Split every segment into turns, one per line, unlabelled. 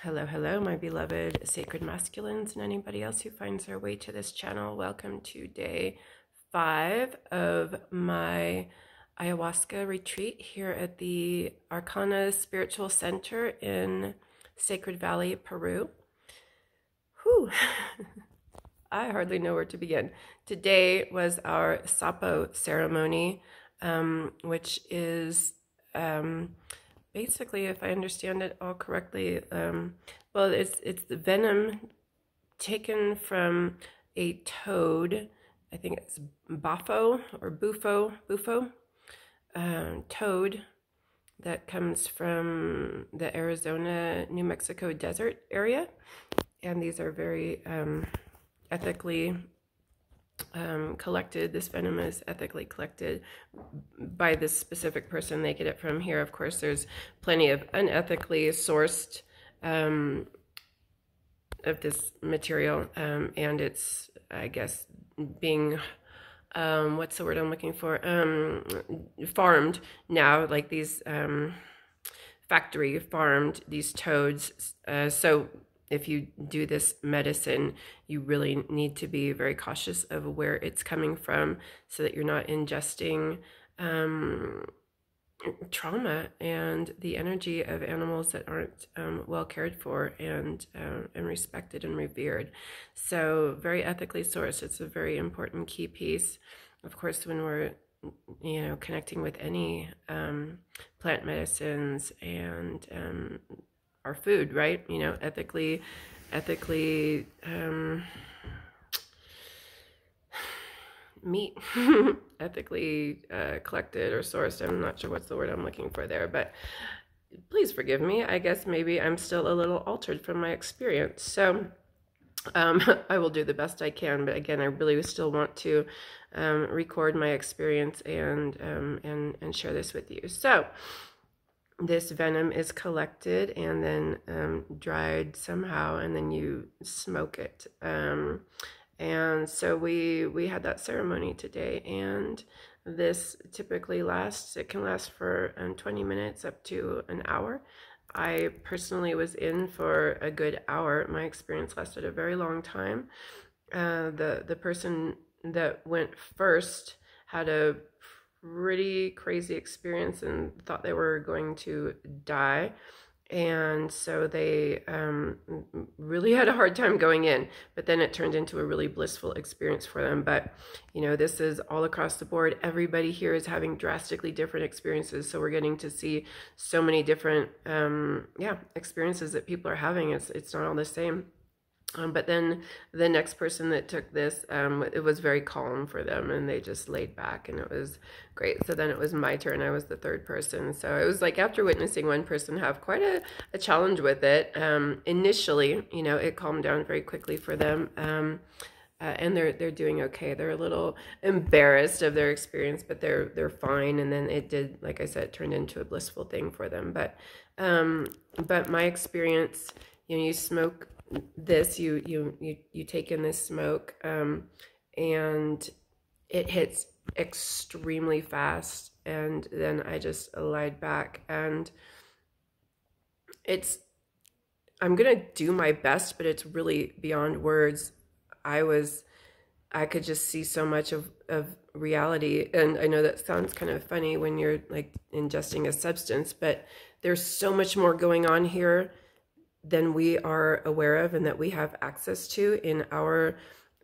Hello, hello, my beloved sacred masculines and anybody else who finds their way to this channel. Welcome to day 5 of my ayahuasca retreat here at the Arkana Spiritual Center in Sacred Valley, Peru. Whew. I hardly know where to begin. Today was our Sapo Ceremony, which is basically, if I understand it all correctly, well, it's the venom taken from a toad. I think it's bufo or bufo toad that comes from the Arizona, New Mexico desert area, and these are very ethically collected. This venom is ethically collected by this specific person. They get it from here. Of course, there's plenty of unethically sourced of this material, and it's, I guess, being what's the word I'm looking for, farmed now, like these factory farmed these toads. So if you do this medicine, you really need to be very cautious of where it's coming from so that you're not ingesting trauma and the energy of animals that aren't well cared for and respected and revered. So very ethically sourced. It's a very important key piece. Of course, when we're connecting with any plant medicines and our food, right? Ethically meat, ethically collected or sourced. I'm not sure what's the word I'm looking for there, but please forgive me. I guess maybe I'm still a little altered from my experience. So I will do the best I can, but again, I really still want to record my experience and share this with you. So this venom is collected and then dried somehow, and then you smoke it. And so we had that ceremony today, and this typically it can last for 20 minutes up to an hour. I personally was in for a good hour. My experience lasted a very long time. The person that went first had a pretty crazy experience and thought they were going to die, and so they really had a hard time going in, but then it turned into a really blissful experience for them. But this is all across the board. Everybody here is having drastically different experiences, so we're getting to see so many different experiences that people are having. It's not all the same. But then the next person that took this, it was very calm for them, and they just laid back, and it was great. So then it was my turn. I was the third person. So it was like, after witnessing one person have quite a challenge with it, initially, it calmed down very quickly for them. And they're doing okay. They're a little embarrassed of their experience, but they're fine. And then it did, like I said, turned into a blissful thing for them. But my experience, you smoke this, you take in this smoke, and it hits extremely fast, and then I just lied back, and I'm gonna do my best, but it's really beyond words. I could just see so much of reality, and I know that sounds kind of funny when you're like ingesting a substance, but there's so much more going on here than we are aware of and that we have access to in our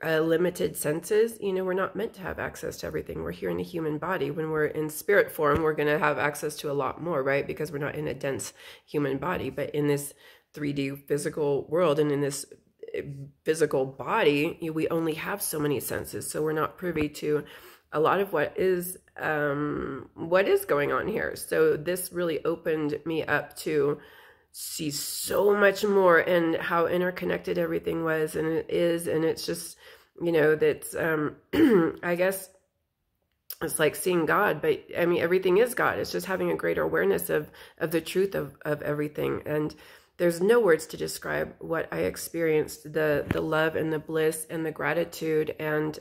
limited senses. We're not meant to have access to everything. We're here in a human body. When we're in spirit form, we're going to have access to a lot more, right? Because we're not in a dense human body. But in this 3D physical world and in this physical body, we only have so many senses. So we're not privy to a lot of what is going on here. So this really opened me up to see so much more, and how interconnected everything was and it is. And it's just, that's I guess it's like seeing God, but I mean, everything is God. It's just having a greater awareness of the truth of everything. And there's no words to describe what I experienced, the love and the bliss and the gratitude and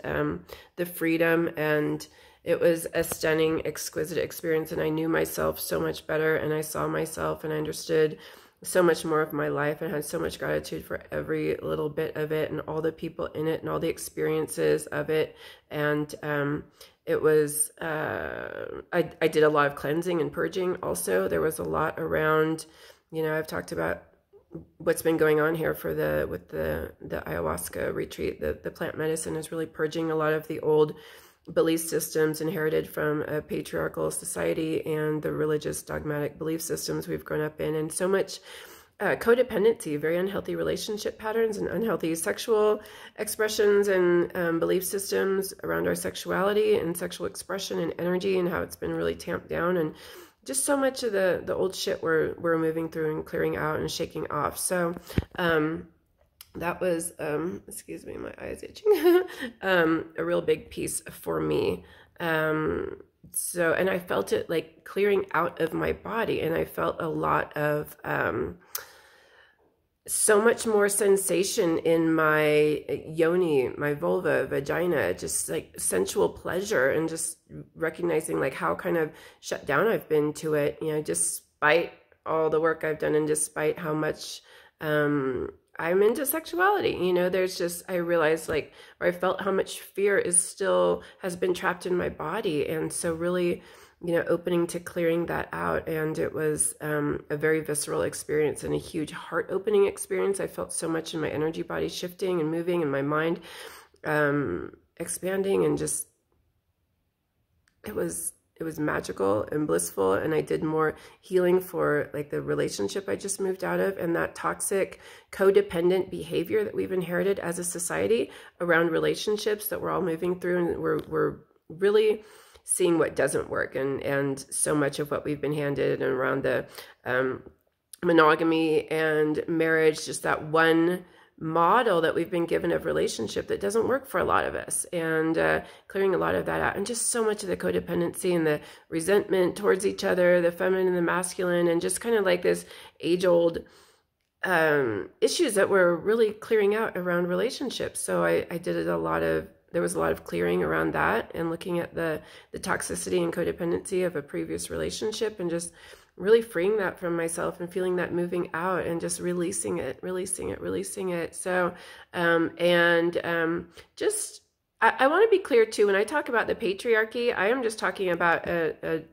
the freedom. And it was a stunning, exquisite experience. And I knew myself so much better, and I saw myself, and I understood so much more of my life, and had so much gratitude for every little bit of it and all the people in it and all the experiences of it. And it was, I did a lot of cleansing and purging also. There was a lot around, you know, I've talked about what's been going on here for with the ayahuasca retreat. The plant medicine is really purging a lot of the old belief systems inherited from a patriarchal society and the religious dogmatic belief systems we've grown up in, and so much codependency, very unhealthy relationship patterns and unhealthy sexual expressions and belief systems around our sexuality and sexual expression and energy, and how it's been really tamped down, and just so much of the old shit we're moving through and clearing out and shaking off. So that was, excuse me, my eye is itching, a real big piece for me. So, and I felt it like clearing out of my body, and I felt a lot of, so much more sensation in my yoni, my vulva, vagina, just like sensual pleasure, and just recognizing like how kind of shut down I've been to it, you know, despite all the work I've done and despite how much, I'm into sexuality. You know, there's just, I realized like, or I felt how much fear has been trapped in my body. And so really, you know, opening to clearing that out. And it was a very visceral experience and a huge heart opening experience. I felt so much in my energy body shifting and moving, and my mind expanding, and just, it was magical and blissful. And I did more healing for like the relationship I just moved out of, and that toxic codependent behavior that we've inherited as a society around relationships that we're all moving through. And we're really seeing what doesn't work, and so much of what we've been handed, and around the monogamy and marriage, just that one model that we've been given of relationship that doesn't work for a lot of us, and clearing a lot of that out, and just so much of the codependency and the resentment towards each other, the feminine and the masculine, and just kind of like this age-old issues that we're really clearing out around relationships. So I did there was a lot of clearing around that, and looking at the toxicity and codependency of a previous relationship, and just really freeing that from myself and feeling that moving out, and just releasing it. So, just, I want to be clear too, when I talk about the patriarchy, I am just talking about a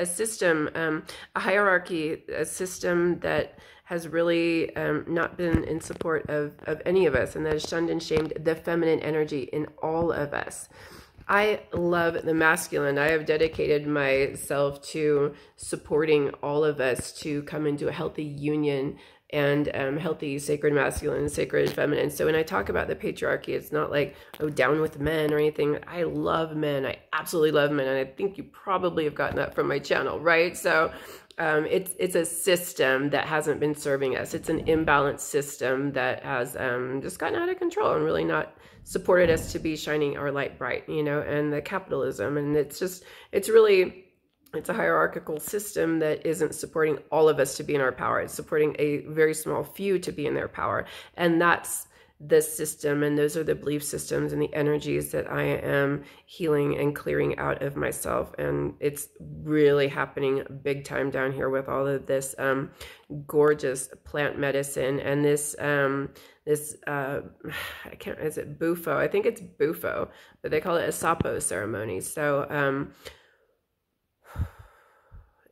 system, a hierarchy, a system that has really not been in support of any of us, and that has shunned and shamed the feminine energy in all of us. I love the masculine. I have dedicated myself to supporting all of us to come into a healthy union and healthy sacred masculine and sacred feminine. So when I talk about the patriarchy, it's not like, oh, down with men or anything. I love men. I absolutely love men. And I think you probably have gotten that from my channel, right? So it's a system that hasn't been serving us. It's an imbalanced system that has just gotten out of control and really not supported us to be shining our light bright, you know, and the capitalism. And it's a hierarchical system that isn't supporting all of us to be in our power. It's supporting a very small few to be in their power. And that's the system, and those are the belief systems and the energies that I am healing and clearing out of myself. And it's really happening big time down here with all of this gorgeous plant medicine, and this is it Bufo? I think it's Bufo, but they call it a Sapo ceremony. So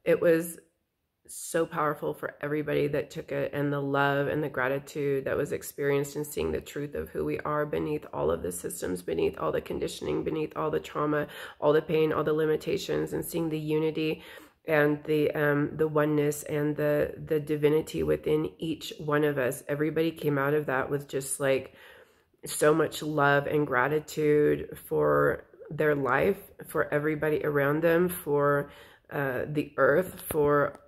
it was so powerful for everybody that took it, and the love and the gratitude that was experienced in seeing the truth of who we are beneath all of the systems, beneath all the conditioning, beneath all the trauma, all the pain, all the limitations, and seeing the unity and the oneness and the divinity within each one of us. Everybody came out of that with just like so much love and gratitude for their life, for everybody around them, for the earth, for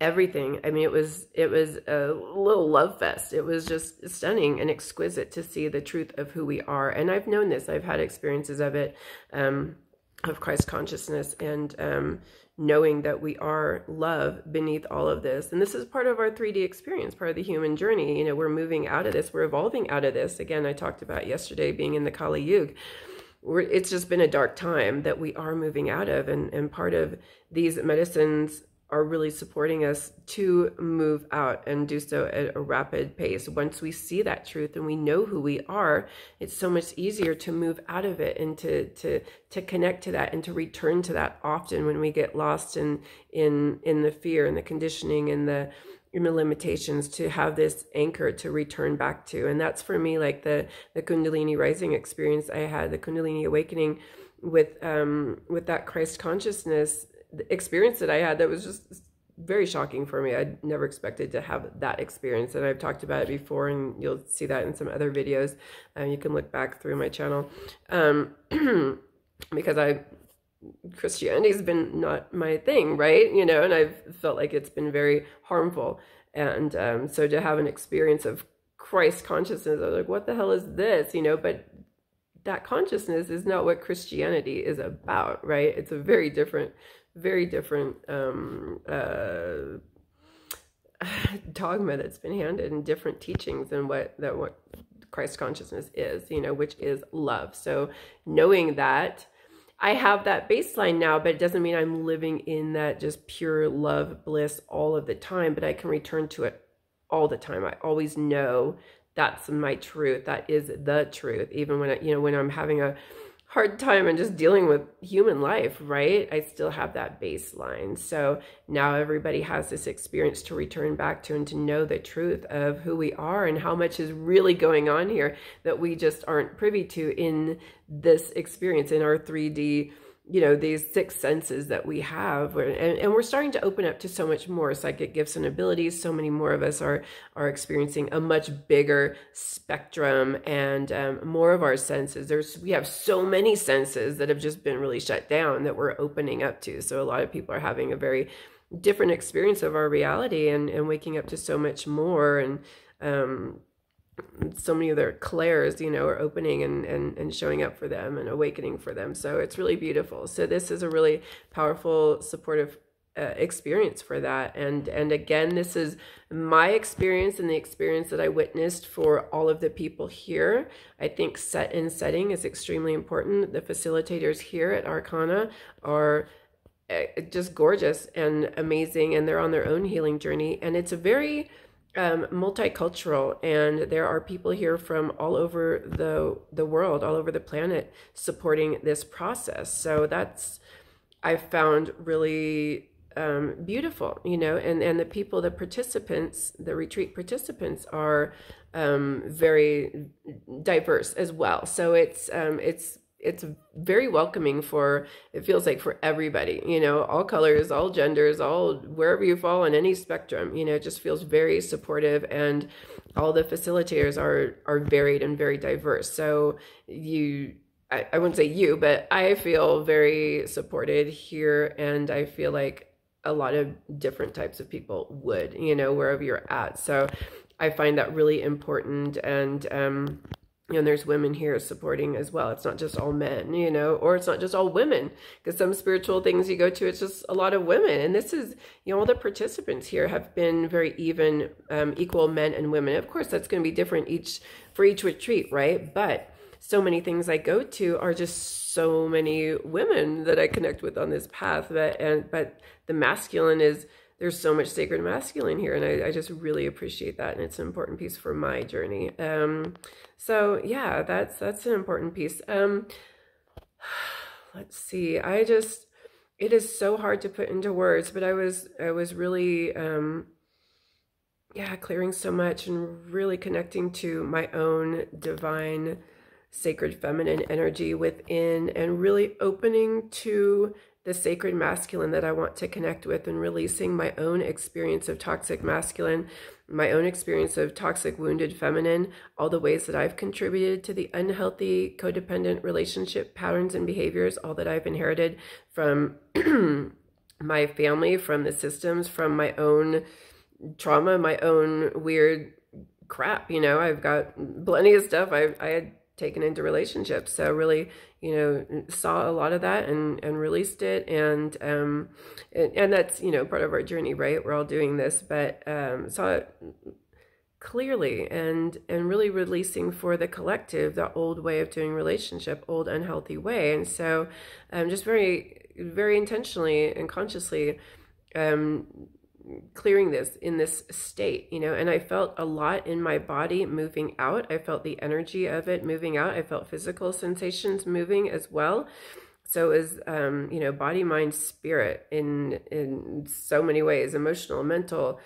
everything. I mean, it was a little love fest. It was just stunning and exquisite to see the truth of who we are. And I've known this. I've had experiences of it, of Christ consciousness, and knowing that we are love beneath all of this. And this is part of our 3D experience, part of the human journey. You know, we're moving out of this. We're evolving out of this. Again, I talked about yesterday being in the Kali Yuga. It's just been a dark time that we are moving out of. And part of these medicines are really supporting us to move out and do so at a rapid pace. Once we see that truth and we know who we are, it's so much easier to move out of it and to connect to that and to return to that often when we get lost in the fear and the conditioning and the limitations, to have this anchor to return back to. And that's for me like the Kundalini rising experience I had, the Kundalini awakening with that Christ consciousness experience that I had, that was just very shocking for me. I'd never expected to have that experience, and I've talked about it before, and you'll see that in some other videos. You can look back through my channel, because Christianity's been not my thing, right? You know, and I've felt like it's been very harmful, and so to have an experience of Christ consciousness, I was like, what the hell is this? You know, but that consciousness is not what Christianity is about, right? It's a very different dogma that's been handed, and different teachings than what Christ consciousness is, you know, which is love. So knowing that, I have that baseline now, but it doesn't mean I'm living in that just pure love, bliss all of the time, but I can return to it all the time. I always know that's my truth. That is the truth. Even when when I'm having a hard time and just dealing with human life, right? I still have that baseline. So now everybody has this experience to return back to, and to know the truth of who we are and how much is really going on here that we just aren't privy to in this experience, in our 3D, you know, these 6 senses that we have. And we're starting to open up to so much more psychic gifts and abilities. So many more of us are experiencing a much bigger spectrum, and more of our senses. We have so many senses that have just been really shut down that we're opening up to. So a lot of people are having a very different experience of our reality, and waking up to so much more. And so many of their clairs, you know, are opening and showing up for them and awakening for them. So it's really beautiful. So this is a really powerful, supportive experience for that. And again, this is my experience and the experience that I witnessed for all of the people here. I think set and setting is extremely important. The facilitators here at Arkana are just gorgeous and amazing, and they're on their own healing journey. And it's a very multicultural, and there are people here from all over the world, all over the planet, supporting this process. So that's, I found really beautiful, you know, and the people, the participants, the retreat participants are very diverse as well. So it's very welcoming for, it feels like, for everybody, you know, all colors, all genders, all wherever you fall on any spectrum, you know, it just feels very supportive. And all the facilitators are varied and very diverse. So I wouldn't say you, but I feel very supported here, and I feel like a lot of different types of people would, you know, wherever you're at. So I find that really important. And you know, there's women here supporting as well. It's not just all men, you know, or it's not just all women, because some spiritual things you go to, it's just a lot of women. And this is, you know, all the participants here have been very even, equal men and women. Of course, that's going to be different for each retreat, right? But so many things I go to are just so many women that I connect with on this path. But the masculine is, there's so much sacred masculine here, and I just really appreciate that, and it's an important piece for my journey. So yeah, that's an important piece. Let's see. It is so hard to put into words, but I was really clearing so much, and really connecting to my own divine sacred feminine energy within, and really opening to the sacred masculine that I want to connect with, and releasing my own experience of toxic masculine, my own experience of toxic wounded feminine, all the ways that I've contributed to the unhealthy codependent relationship patterns and behaviors, all that I've inherited from my family, from the systems, from my own trauma, my own weird crap. You know, I've got plenty of stuff I had taken into relationships. So really, you know, saw a lot of that and released it. And that's, you know, part of our journey, right? We're all doing this, but saw it clearly, and really releasing for the collective, the old way of doing relationship, old unhealthy way. And so just very, very intentionally and consciously um, clearing this in this state, you know, and I felt a lot in my body moving out. I felt the energy of it moving out. I felt physical sensations moving as well. So it was, you know, body, mind, spirit in so many ways, emotional, mental,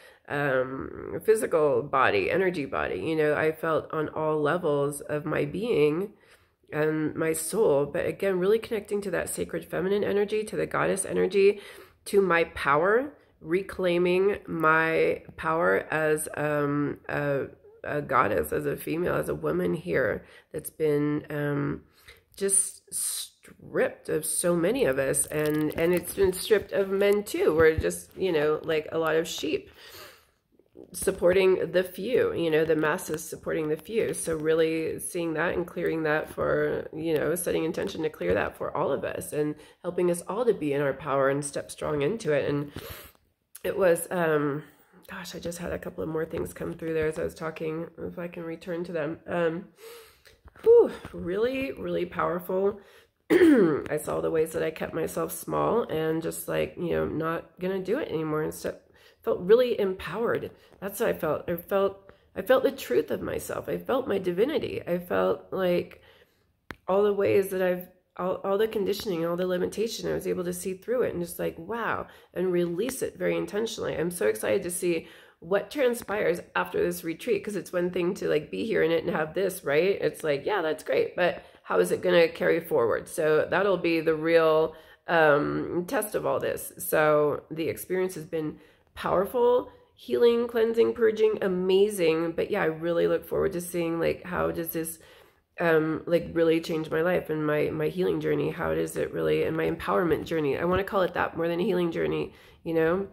physical body, energy body, you know, I felt on all levels of my being and my soul. But again, really connecting to that sacred feminine energy, to the goddess energy, to my power, reclaiming my power as a goddess, as a female, as a woman here that's been just stripped of so many of us, and it's been stripped of men too. We're just, you know, like a lot of sheep supporting the few, you know, the masses supporting the few. So really seeing that and clearing that for, you know, setting intention to clear that for all of us and helping us all to be in our power and step strong into it. And it was, gosh, I just had a couple of more things come through there as I was talking, if I can return to them. Really, really powerful. I saw the ways that I kept myself small and just like, you know, not gonna do it anymore, and felt really empowered. That's what I felt. I felt the truth of myself. I felt my divinity. I felt like all the ways that all the conditioning, all the limitation, I was able to see through it and just like, wow, and release it very intentionally. I'm so excited to see what transpires after this retreat, because it's one thing to like be here in it and have this, right? It's like, yeah, that's great, but how is it going to carry forward? So that'll be the real test of all this. So the experience has been powerful, healing, cleansing, purging, amazing. But yeah, I really look forward to seeing like, how does this like really change my life and my healing journey? How does it really, and my empowerment journey? I want to call it that more than a healing journey, you know?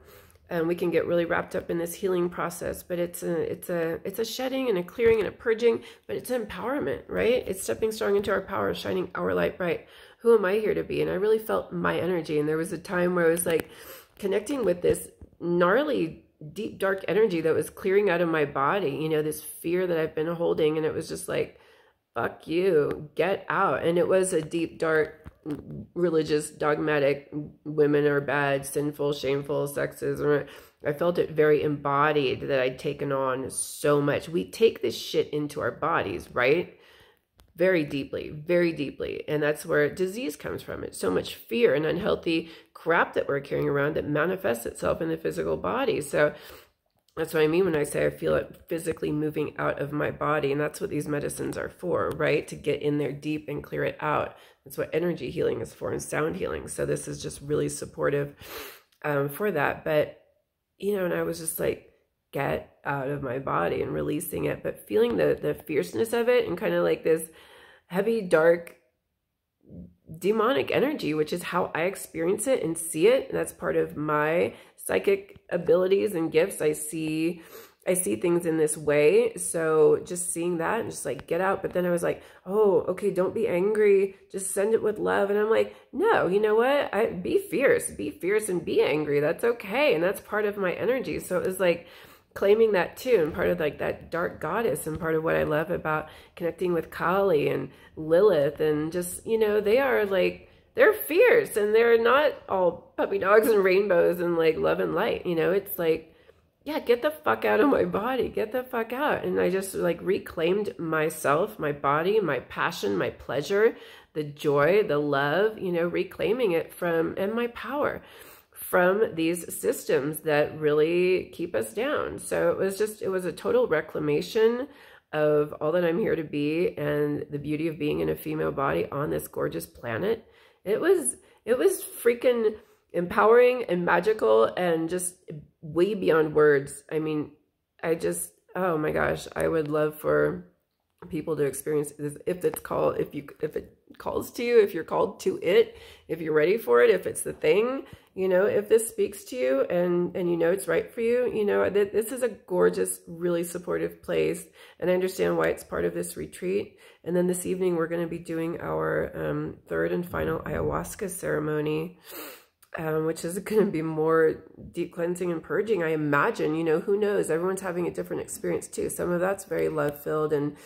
And we can get really wrapped up in this healing process, but it's a shedding and a clearing and a purging, but it's empowerment, right? It's stepping strong into our power, shining our light bright. Who am I here to be? And I really felt my energy. And there was a time where I was like connecting with this gnarly, deep, dark energy that was clearing out of my body, you know, this fear that I've been holding. And it was just like, fuck you, get out. And it was a deep, dark, religious, dogmatic, women are bad, sinful, shameful, sexism. I felt it very embodied, that I'd taken on so much. We take this shit into our bodies, right? Very deeply, very deeply. And that's where disease comes from. It's so much fear and unhealthy crap that we're carrying around that manifests itself in the physical body. So that's what I mean when I say I feel it physically moving out of my body. And that's what these medicines are for, right? To get in there deep and clear it out. That's what energy healing is for, and sound healing. So this is just really supportive for that. But, you know, and I was just like, get out of my body and releasing it, but feeling the fierceness of it and kind of like this heavy, dark, demonic energy, which is how I experience it and see it. And that's part of my psychic abilities and gifts. I see things in this way. So just seeing that and just like, get out. But then I was like, oh, okay, don't be angry. Just send it with love. And I'm like, no, you know what? Be fierce and be angry. That's okay. And that's part of my energy. So it was like claiming that too. And part of like that dark goddess, and part of what I love about connecting with Kali and Lilith, and just, you know, they are like, they're fierce, and they're not all puppy dogs and rainbows and like love and light. You know, it's like, yeah, get the fuck out of my body. Get the fuck out. And I just like reclaimed myself, my body, my passion, my pleasure, the joy, the love, you know, reclaiming it from, and my power from these systems that really keep us down. So it was a total reclamation of all that I'm here to be and the beauty of being in a female body on this gorgeous planet. It was freaking empowering and magical and just way beyond words. I mean, oh my gosh, I would love for people to experience this if it calls to you, if you're called to it, if you're ready for it, if it's the thing, you know, if this speaks to you and you know it's right for you, you know, this is a gorgeous, really supportive place. And I understand why it's part of this retreat. And then this evening, we're going to be doing our third and final ayahuasca ceremony. which is going to be more deep cleansing and purging, I imagine. You know, who knows? Everyone's having a different experience too. Some of that's very love-filled and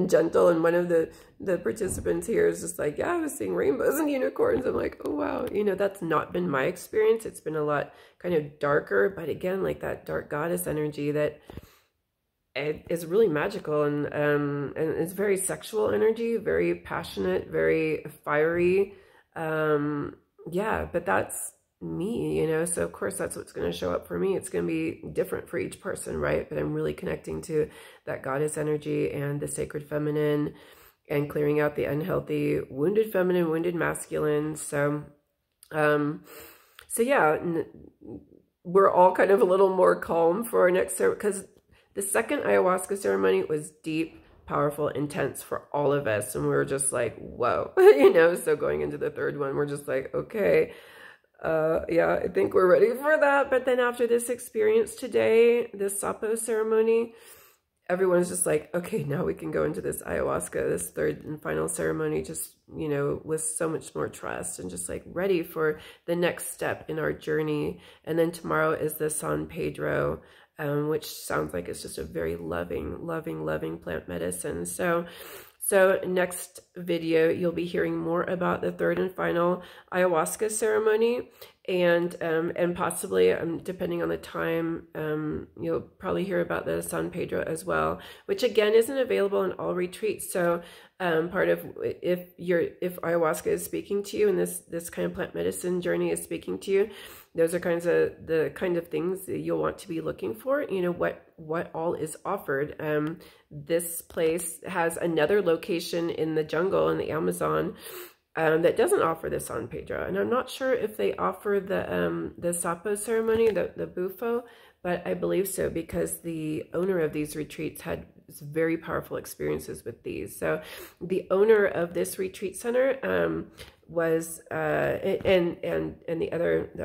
gentle. And one of the participants here is just like, yeah, I was seeing rainbows and unicorns. I'm like, oh, wow. You know, that's not been my experience. It's been a lot kind of darker. But again, like that dark goddess energy that it is really magical, and it's very sexual energy, very passionate, very fiery. Yeah, but that's me, you know, so of course that's what's going to show up for me. It's going to be different for each person, right? But I'm really connecting to that goddess energy and the sacred feminine, and clearing out the unhealthy wounded feminine, wounded masculine. So yeah, we're all kind of a little more calm for our next ceremony, because the second ayahuasca ceremony was deep, powerful, intense for all of us. And we were just like, whoa, you know, so going into the third one, we're just like, okay, yeah, I think we're ready for that. But then after this experience today, this Sapo ceremony, everyone's just like, okay, now we can go into this ayahuasca, this third and final ceremony, just, you know, with so much more trust and just like ready for the next step in our journey. And then tomorrow is the San Pedro, which sounds like it's just a very loving, loving, loving plant medicine. So next video, you'll be hearing more about the third and final ayahuasca ceremony, and possibly, depending on the time, you'll probably hear about the San Pedro as well, which again isn't available in all retreats. So part of, if ayahuasca is speaking to you and this kind of plant medicine journey is speaking to you, those are the kind of things that you'll want to be looking for. You know, what all is offered. This place has another location in the jungle in the Amazon that doesn't offer the San Pedro, and I'm not sure if they offer the Sapo ceremony, the Bufo, but I believe so, because the owner of these retreats had very powerful experiences with these. So the owner of this retreat center was and the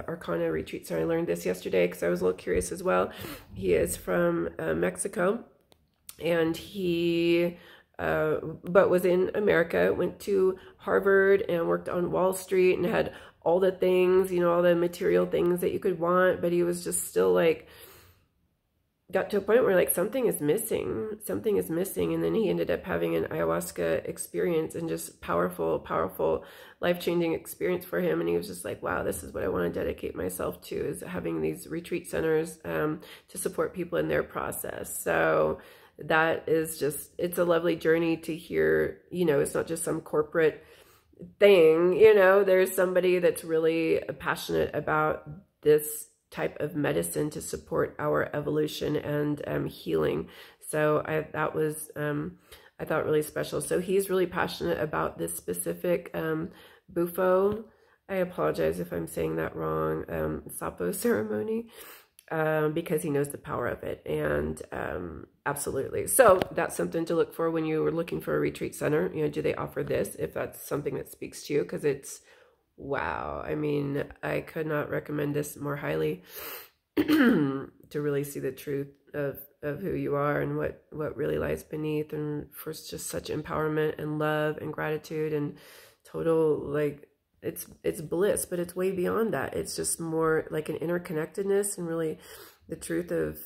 Arkana retreat center, I learned this yesterday because I was a little curious as well. He is from Mexico, and he but was in America, went to Harvard and worked on Wall Street and had all the things, you know, all the material things that you could want, but he was just still like, got to a point where like something is missing. And then he ended up having an ayahuasca experience, and just powerful, life-changing experience for him. And he was just like, wow, this is what I want to dedicate myself to, is having these retreat centers to support people in their process. So that is just, it's a lovely journey to hear, you know, it's not just some corporate thing, you know, there's somebody that's really passionate about this type of medicine to support our evolution and healing. So that was, I thought, really special. So he's really passionate about this specific Bufo. I apologize if I'm saying that wrong, Sapo ceremony, because he knows the power of it. And absolutely. So that's something to look for when you were looking for a retreat center. You know, do they offer this, if that's something that speaks to you? Because it's, wow. I mean, I could not recommend this more highly to really see the truth of who you are and what really lies beneath, and for just such empowerment and love and gratitude and total, like, it's bliss, but it's way beyond that. It's just more like an interconnectedness and really the truth of,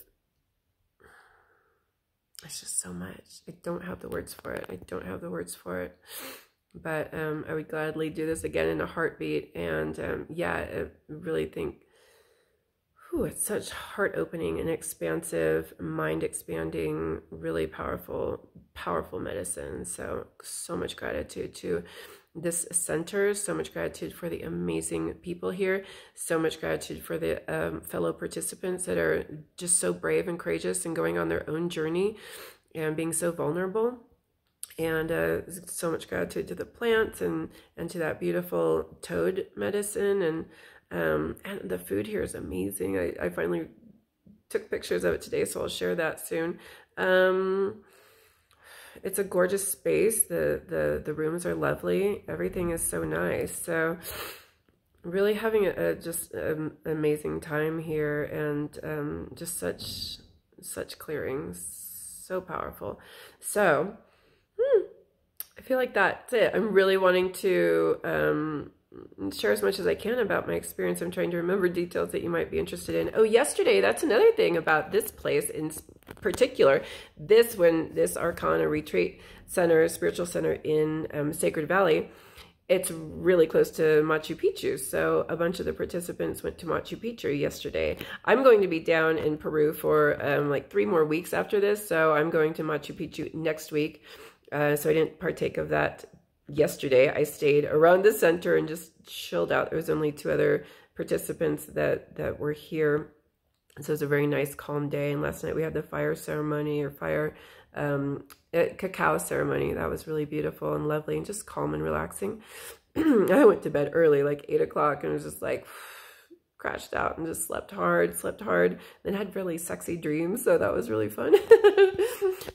it's just so much. I don't have the words for it. But I would gladly do this again in a heartbeat. And yeah, I really think, it's such heart-opening and expansive, mind-expanding, really powerful medicine. So much gratitude to this center, so much gratitude for the amazing people here, so much gratitude for the fellow participants that are just so brave and courageous and going on their own journey and being so vulnerable. And so much gratitude to the plants and to that beautiful toad medicine. And the food here is amazing. I finally took pictures of it today, so I'll share that soon. It's a gorgeous space. The rooms are lovely. Everything is so nice. So really having just an amazing time here, and just such clearings, so powerful. So I feel like that's it. I'm really wanting to share as much as I can about my experience. I'm trying to remember details that you might be interested in. Oh, yesterday, that's another thing about this place in particular. This Arkana retreat center, spiritual center in Sacred Valley, it's really close to Machu Picchu. So a bunch of the participants went to Machu Picchu yesterday. I'm going to be down in Peru for like 3 more weeks after this. So I'm going to Machu Picchu next week. So I didn't partake of that yesterday. I stayed around the center and just chilled out. There was only 2 other participants that were here. So it was a very nice, calm day. And last night we had the fire ceremony or cacao ceremony. That was really beautiful and lovely and just calm and relaxing. I went to bed early, like 8 o'clock, and was just like crashed out and just slept hard, then had really sexy dreams. So that was really fun.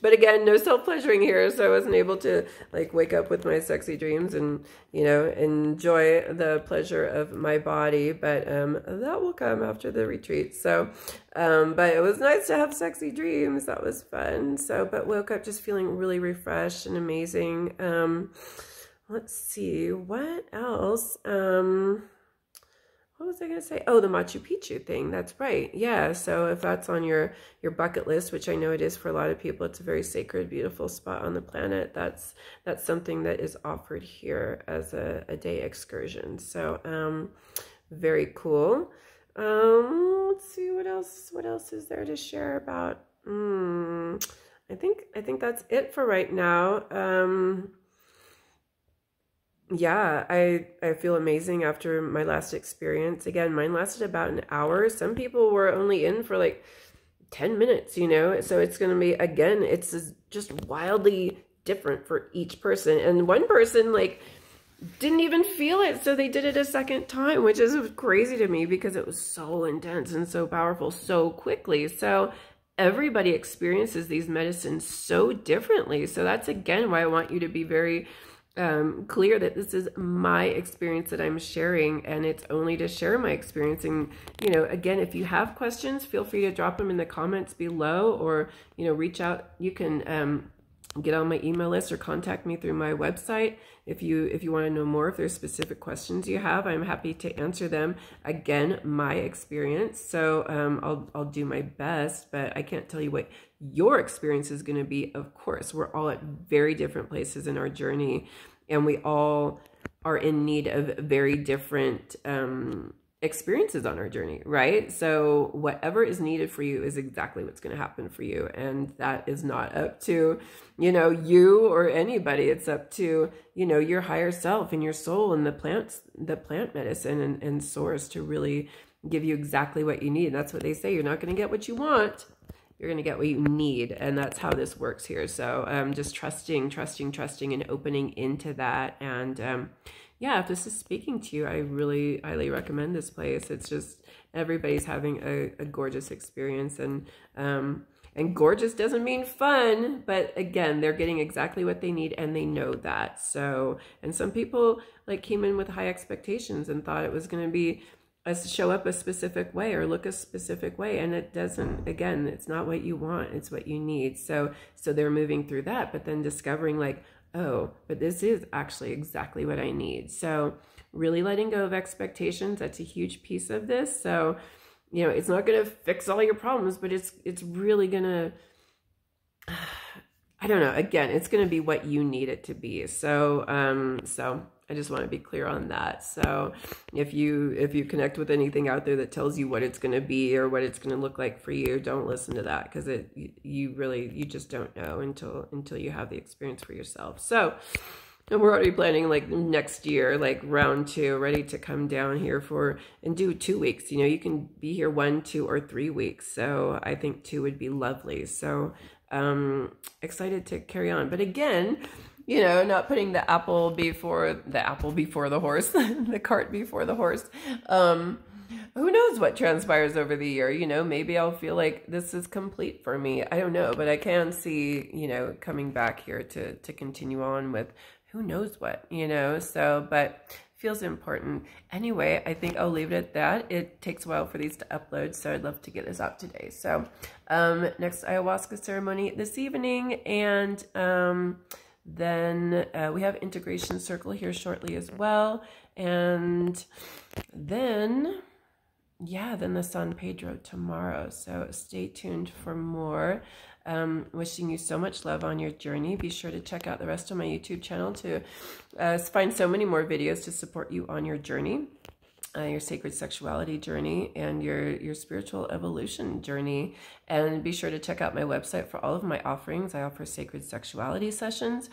But again, no self-pleasuring here. So I wasn't able to like wake up with my sexy dreams and, you know, enjoy the pleasure of my body. But that will come after the retreat. So, but it was nice to have sexy dreams. That was fun. So, but woke up just feeling really refreshed and amazing. Let's see, what else? What was I going to say? Oh, the Machu Picchu thing. That's right. Yeah. So if that's on your bucket list, which I know it is for a lot of people, it's a very sacred, beautiful spot on the planet. That's something that is offered here as a day excursion. So very cool. Let's see what else is there to share about. I think that's it for right now. Yeah, I feel amazing after my last experience. Again, mine lasted about an hour. Some people were only in for like 10 minutes, you know? So it's going to be, again, it's just wildly different for each person. And one person like didn't even feel it. So they did it a second time, which is crazy to me because it was so intense and so powerful so quickly. So everybody experiences these medicines so differently. So that's, again, why I want you to be very clear that this is my experience that I'm sharing, and it's only to share my experience. And, you know, again, if you have questions, feel free to drop them in the comments below, or, you know, reach out. You can get on my email list or contact me through my website if you want to know more. If there's specific questions you have, I'm happy to answer them. Again, my experience. So I'll do my best, but I can't tell you what your experience is going to be. Of course, we're all at very different places in our journey, and we all are in need of very different experiences on our journey, right? So whatever is needed for you is exactly what's going to happen for you. And that is not up to, you know, you or anybody. It's up to, you know, your higher self and your soul and the plant medicine and source to really give you exactly what you need. And that's what they say. You're not going to get what you want. You're going to get what you need. And that's how this works here. So just trusting and opening into that. And yeah, if this is speaking to you, I really highly recommend this place. It's just, everybody's having a gorgeous experience. And gorgeous doesn't mean fun, but again, they're getting exactly what they need, and they know that. So, and some people like came in with high expectations and thought it was going to be show up a specific way or look a specific way, and it doesn't. Again, it's not what you want, it's what you need. So they're moving through that, but then discovering like, oh, but this is actually exactly what I need. So really letting go of expectations, that's a huge piece of this. So, you know, it's not going to fix all your problems, but it's really going to, I don't know, again, it's going to be what you need it to be. So I just want to be clear on that. So if you connect with anything out there that tells you what it's going to be or what it's going to look like for you, don't listen to that, because you just don't know until you have the experience for yourself. So, and we're already planning like next year, like round 2, ready to come down here and do 2 weeks. You know, you can be here 1, 2, or 3 weeks. So I think 2 would be lovely. So excited to carry on. But again, you know, not putting the apple before the horse, the cart before the horse. Who knows what transpires over the year? You know, maybe I'll feel like this is complete for me. I don't know, but I can see, you know, coming back here to continue on with who knows what, you know. So, but feels important. Anyway, I think I'll leave it at that. It takes a while for these to upload, so I'd love to get this out today. So, next ayahuasca ceremony this evening, and then we have integration circle here shortly as well. And then, yeah, then the San Pedro tomorrow. So stay tuned for more. Wishing you so much love on your journey. Be sure to check out the rest of my YouTube channel to find so many more videos to support you on your journey. Your sacred sexuality journey and your spiritual evolution journey. And be sure to check out my website for all of my offerings. I offer sacred sexuality sessions,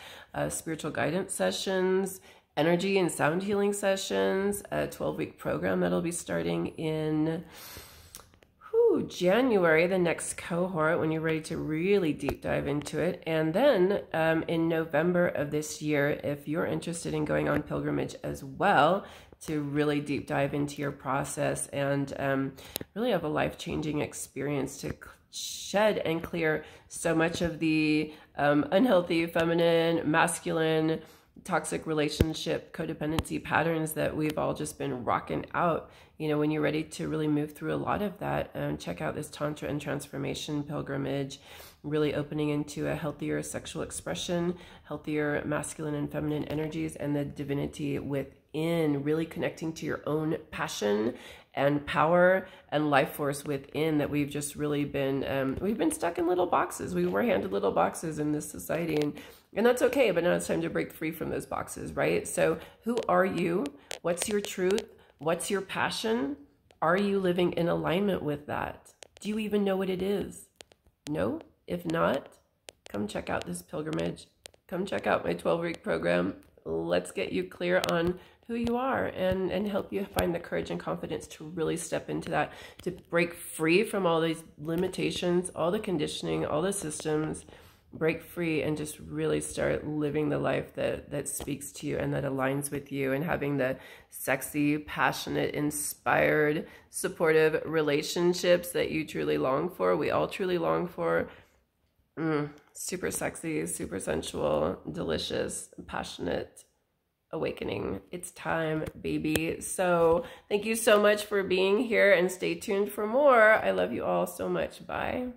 spiritual guidance sessions, energy and sound healing sessions, a 12-week program that'll be starting in January, the next cohort, when you're ready to really deep dive into it. And then in November of this year, if you're interested in going on pilgrimage as well, to really deep dive into your process and really have a life-changing experience to shed and clear so much of the unhealthy, feminine, masculine, toxic relationship codependency patterns that we've all just been rocking out. You know, when you're ready to really move through a lot of that, check out this Tantra and Transformation pilgrimage, really opening into a healthier sexual expression, healthier masculine and feminine energies, and the divinity within, really connecting to your own passion and power and life force within, that we've just really been, we've been stuck in little boxes. We were handed little boxes in this society, and that's okay, but now it's time to break free from those boxes, right? So who are you? What's your truth? What's your passion? Are you living in alignment with that? Do you even know what it is? No? If not, come check out this pilgrimage. Come check out my 12-week program. Let's get you clear on who you are and help you find the courage and confidence to really step into that, to break free from all these limitations, all the conditioning, all the systems, break free and just really start living the life that speaks to you and that aligns with you, and having the sexy, passionate, inspired, supportive relationships that you truly long for. We all truly long for. Super sexy, super sensual, delicious, passionate awakening. It's time, baby. So thank you so much for being here, and stay tuned for more. I love you all so much. Bye.